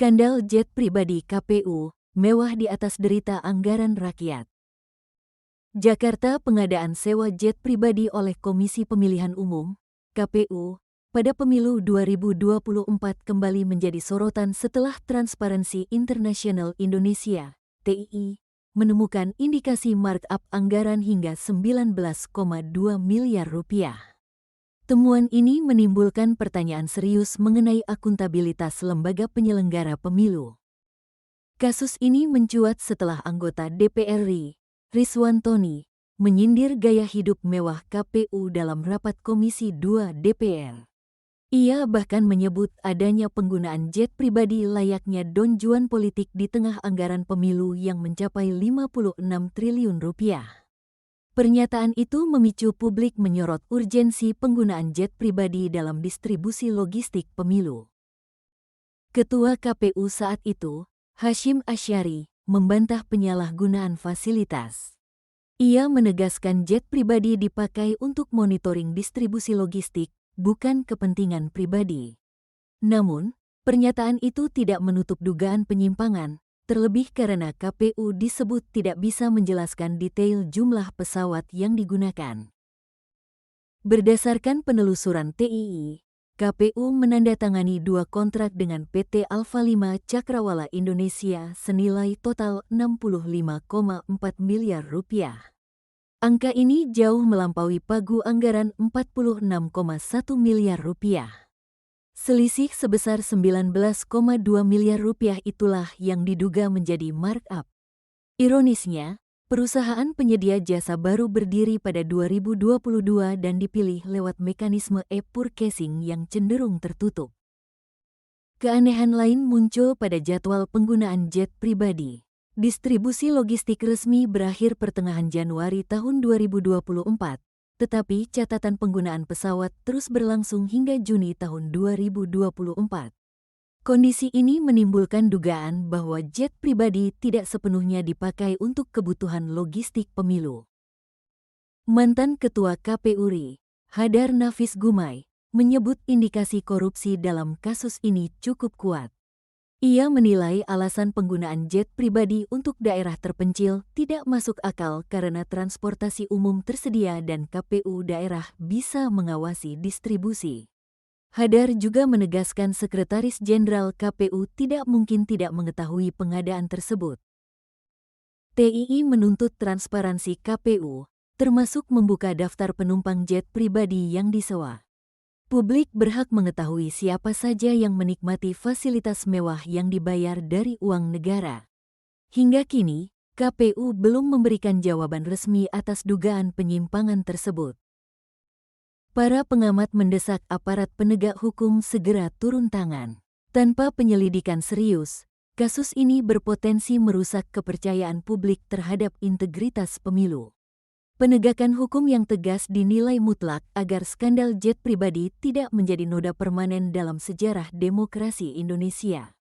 Skandal jet pribadi KPU, mewah di atas derita anggaran rakyat. Jakarta, pengadaan sewa jet pribadi oleh Komisi Pemilihan Umum, KPU, pada pemilu 2024 kembali menjadi sorotan setelah Transparansi International Indonesia, TII, menemukan indikasi markup anggaran hingga 19,2 miliar rupiah. Temuan ini menimbulkan pertanyaan serius mengenai akuntabilitas lembaga penyelenggara pemilu. Kasus ini mencuat setelah anggota DPR RI, Rizwantoni, menyindir gaya hidup mewah KPU dalam rapat Komisi 2 DPR. Ia bahkan menyebut adanya penggunaan jet pribadi layaknya Don Juan politik di tengah anggaran pemilu yang mencapai 56 triliun rupiah. Pernyataan itu memicu publik menyorot urgensi penggunaan jet pribadi dalam distribusi logistik pemilu. Ketua KPU saat itu, Hashim Asyari, membantah penyalahgunaan fasilitas. Ia menegaskan jet pribadi dipakai untuk monitoring distribusi logistik, bukan kepentingan pribadi. Namun, pernyataan itu tidak menutup dugaan penyimpangan, terlebih karena KPU disebut tidak bisa menjelaskan detail jumlah pesawat yang digunakan. Berdasarkan penelusuran TII, KPU menandatangani 2 kontrak dengan PT Alfa 5 Cakrawala Indonesia senilai total 65,4 miliar rupiah. Angka ini jauh melampaui pagu anggaran 46,1 miliar rupiah. Selisih sebesar 19,2 miliar rupiah itulah yang diduga menjadi markup. Ironisnya, perusahaan penyedia jasa baru berdiri pada 2022 dan dipilih lewat mekanisme e-purchasing yang cenderung tertutup. Keanehan lain muncul pada jadwal penggunaan jet pribadi. Distribusi logistik resmi berakhir pertengahan Januari tahun 2024. Tetapi catatan penggunaan pesawat terus berlangsung hingga Juni tahun 2024. Kondisi ini menimbulkan dugaan bahwa jet pribadi tidak sepenuhnya dipakai untuk kebutuhan logistik pemilu. Mantan Ketua KPU RI, Hadar Nafis Gumai, menyebut indikasi korupsi dalam kasus ini cukup kuat. Ia menilai alasan penggunaan jet pribadi untuk daerah terpencil tidak masuk akal karena transportasi umum tersedia dan KPU daerah bisa mengawasi distribusi. Hadar juga menegaskan Sekretaris Jenderal KPU tidak mungkin tidak mengetahui pengadaan tersebut. TII menuntut transparansi KPU, termasuk membuka daftar penumpang jet pribadi yang disewa. Publik berhak mengetahui siapa saja yang menikmati fasilitas mewah yang dibayar dari uang negara. Hingga kini, KPU belum memberikan jawaban resmi atas dugaan penyimpangan tersebut. Para pengamat mendesak aparat penegak hukum segera turun tangan. Tanpa penyelidikan serius, kasus ini berpotensi merusak kepercayaan publik terhadap integritas pemilu. Penegakan hukum yang tegas dinilai mutlak agar skandal jet pribadi tidak menjadi noda permanen dalam sejarah demokrasi Indonesia.